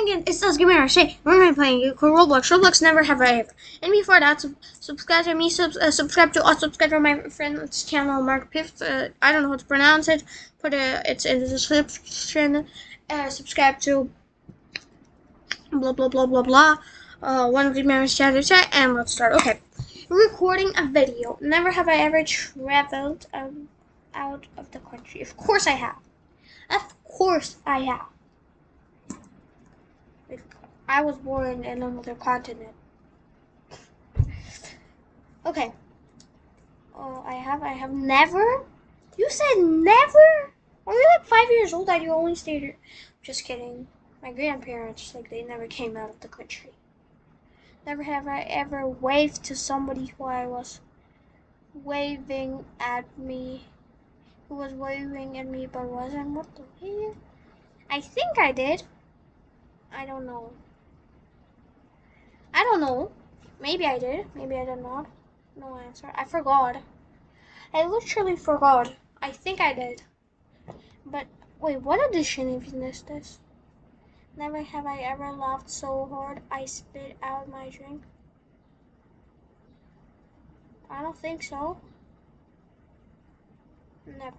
again, it's us Gamer. Say, we're going to be playing Roblox. Roblox never have I ever. And before that, subscribe to me, subscribe to my friend's channel, Mark Piff. I don't know how to pronounce it. It's in the description. Subscribe to blah blah blah blah blah. One of the members chat, and let's start. Okay, recording a video. Never have I ever traveled out of the country. Of course I have. Of course I have. I was born in another continent. Okay. Oh, I have never? You said never? Are you like 5 years old that you only stayed here? Just kidding. My grandparents, they never came out of the country. Never have I ever waved to somebody who I was waving at me. Who was waving at me but wasn't. What the hell? I think I did. I don't know. Maybe I did. Maybe I did not. No answer. I forgot. I literally forgot. I think I did. But wait, what edition even is this? Never have I ever laughed so hard I spit out my drink. I don't think so. Never.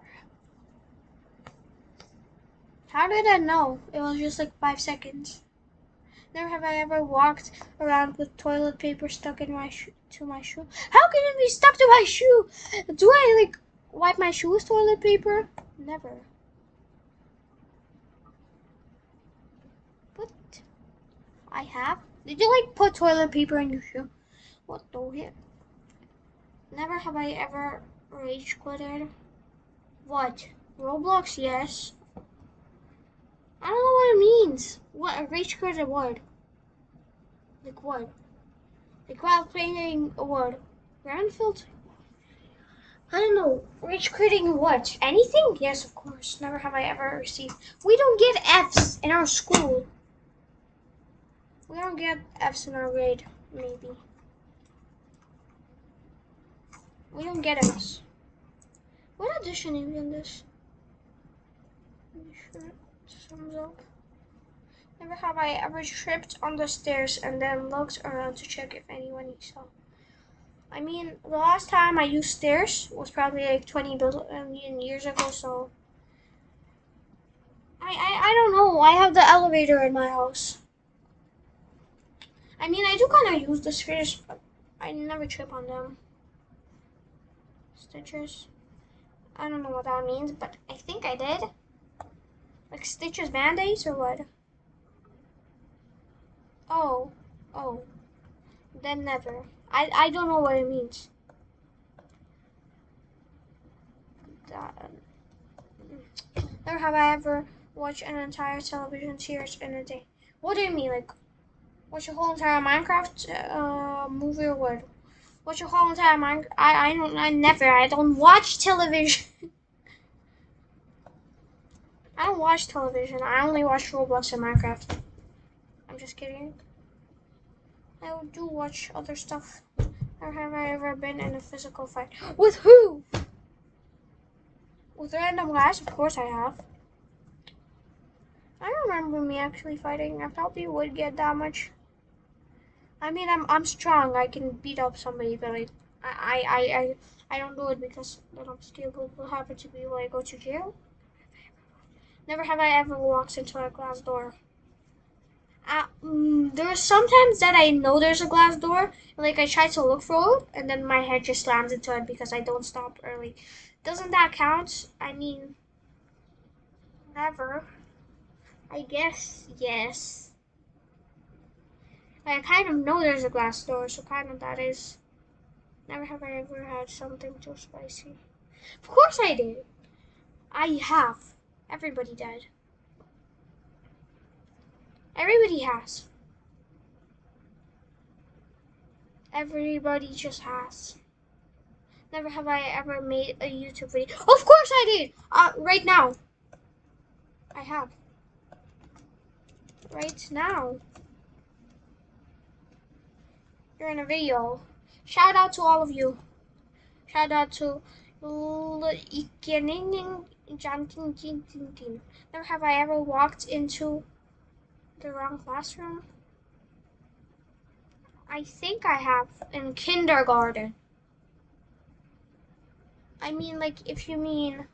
How did I know? It was just like 5 seconds. Never have I ever walked around with toilet paper stuck in to my shoe. How can it be stuck to my shoe? Do I wipe my shoe with toilet paper? Never. What? I have? Did you put toilet paper in your shoe? What the hell? Never have I ever rage quitted. What? Roblox? Yes. I don't know what it means. What? A rage quit award? Like what? Like while playing award? Granfield? I don't know. Rage quitting what? Anything? Yes, of course. Never have I ever received. We don't get F's in our school. We don't get F's in our grade, maybe. We don't get F's. What edition is in this? Sure. Sums up. Never have I ever tripped on the stairs and then looked around to check if anyone needs help. I mean, the last time I used stairs was probably 20 billion years ago, so I don't know. I have the elevator in my house. I mean, I do kind of use the stairs, but I never trip on them. Stitchers. I don't know what that means, but I think I did. Like Stitchers Band-Aids or what? Oh. Then never. I don't know what it means. Never have I ever watched an entire television series in a day. What do you mean? Watch a whole entire Minecraft movie or what? Watch a whole entire Minecraft? I don't watch television. I don't watch television. I only watch Roblox and Minecraft. I'm just kidding. I do watch other stuff. Or have I ever been in a physical fight? With who? With random guys? Of course I have. I don't remember me actually fighting. I probably would get that much. I mean, I'm strong. I can beat up somebody, but I don't do it because then I'm scared what will happen to me when I go to jail. Never have I ever walked into a glass door. There's sometimes that I know there's a glass door, and I try to look for it, and then my head just slams into it because I don't stop early. Doesn't that count? I mean, never. I guess yes. I kind of know there's a glass door, so kind of that is. Never have I ever had something too spicy. Of course I did. I have. Everybody did. Everybody has. Everybody just has. Never have I ever made a YouTube video. Of course I did! Right now. I have. Right now. You're in a video. Shout out to all of you. Shout out to Never have I ever walked into The wrong classroom? I think I have in kindergarten. I mean, like, if you mean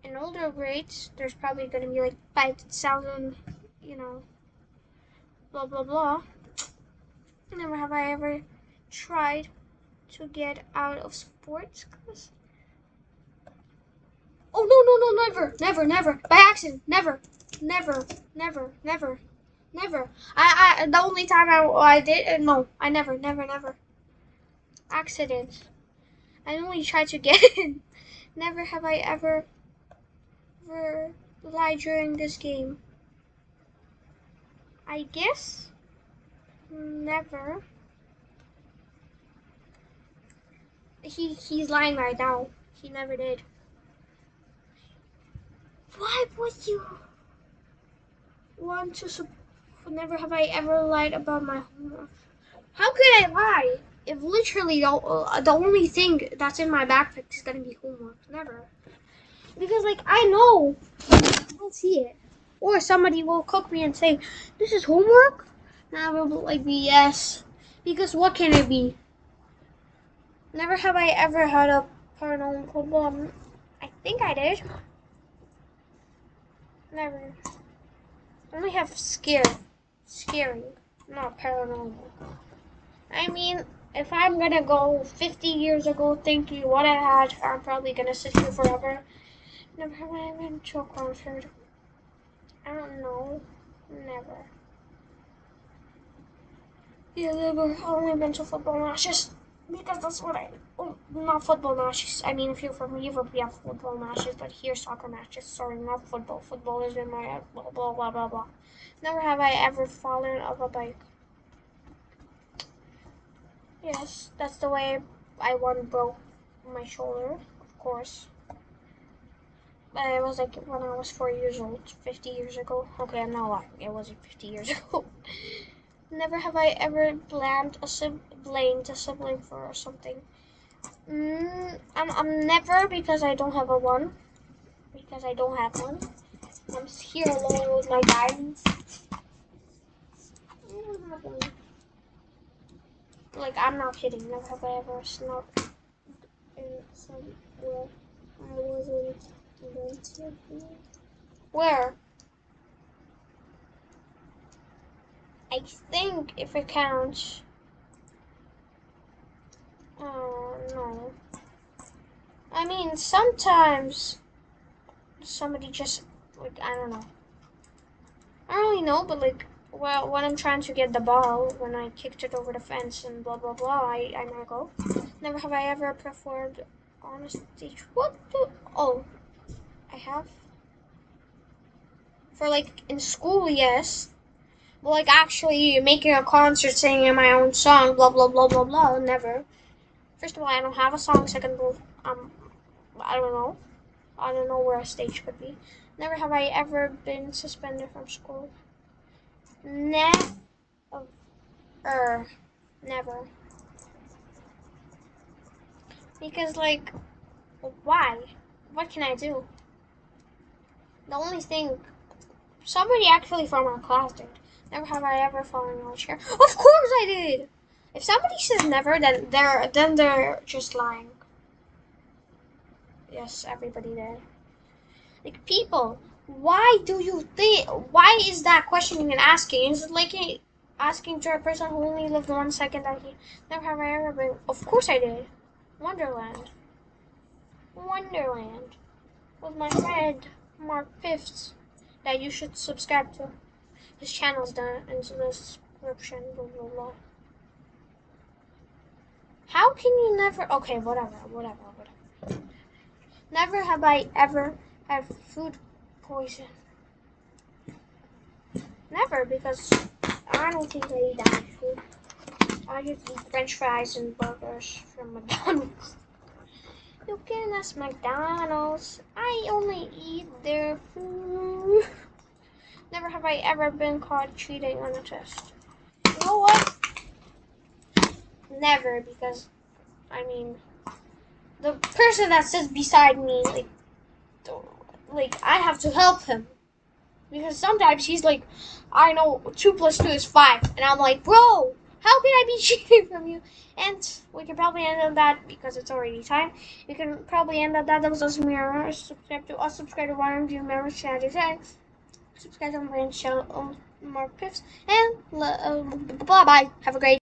in older grades, there's probably going to be like 5,000, you know, blah, blah, blah. Never have I ever tried to get out of sports class. Oh, no, never. By accident, never. The only time I did, no, I never. Accident. I only tried to get in. Never have I ever lied during this game. I guess never. He's lying right now. He never did. Why would you want to never have I ever lied about my homework? How could I lie if literally the only thing that's in my backpack is gonna be homework? Never. Because like I know I'll see it. Or somebody will cook me and say, "This is homework?" And I will like be yes. Because what can it be? Never have I ever had a paranormal problem. I think I did. Never. I only have scary, not paranormal. I mean, if I'm gonna go 50 years ago thinking what I had, I'm probably gonna sit here forever. Never have I been to a concert. I don't know. Never. Yeah, never. I've only been to football matches because that's what I. Oh, not football matches. I mean, if you're from Europe, we have football matches, but here soccer matches. Sorry, not football. Football is in my blah blah blah blah blah. Never have I ever fallen off a bike. Yes, that's the way I once broke my shoulder, of course. But it was like when I was 4 years old, 50 years ago. Okay, I'm not lying. It wasn't 50 years ago. Never have I ever blamed a sibling for something. I'm never because I don't have a one. Because I don't have one. I'm here alone with my guidance. I don't have one. Like, I'm not kidding. Never have I ever snuck in somewhere I wasn't meant to be. Where? I think if it counts. No. I mean, sometimes somebody just, like, I don't know. I don't really know, but, like, well, when I'm trying to get the ball, when I kicked it over the fence and blah, blah, blah, I never go. Never have I ever performed on a stage. What the? Oh, I have. For, like, in school, yes. But, like, actually making a concert, singing my own song, blah, blah, blah, blah, blah, never. First of all, I don't have a song. Second of all, I don't know. I don't know where a stage could be. Never have I ever been suspended from school. Never. Never. Because, like, why? What can I do? The only thing, somebody actually from our class did. Never have I ever fallen on a chair. Of course I did! If somebody says never, then they're just lying. Yes, everybody did. Like, people, why do you think, why is that question even asking? Is it like asking to a person who only lived 1 second that he, never have I ever been, of course I did. Wonderland. With my friend, Mark Fifths, that you should subscribe to. His channel's down in the description, blah, blah, blah. How can you never, okay, whatever. Never have I ever had food poison. Never, because I don't think I eat that much food. I just eat French fries and burgers from McDonald's. You can ask McDonald's. I only eat their food. Never have I ever been caught cheating on a test. You know what? Never, because, I mean, the person that sits beside me, like I have to help him. Because sometimes he's like, I know 2 plus 2 is 5. And I'm like, bro, how can I be cheating from you? And we can probably end on that because it's already time. We can probably end on that. That was awesome. Subscribe to us, subscribe to one of you members, share this, subscribe to my channel, Mark Piffs. And bye bye. Have a great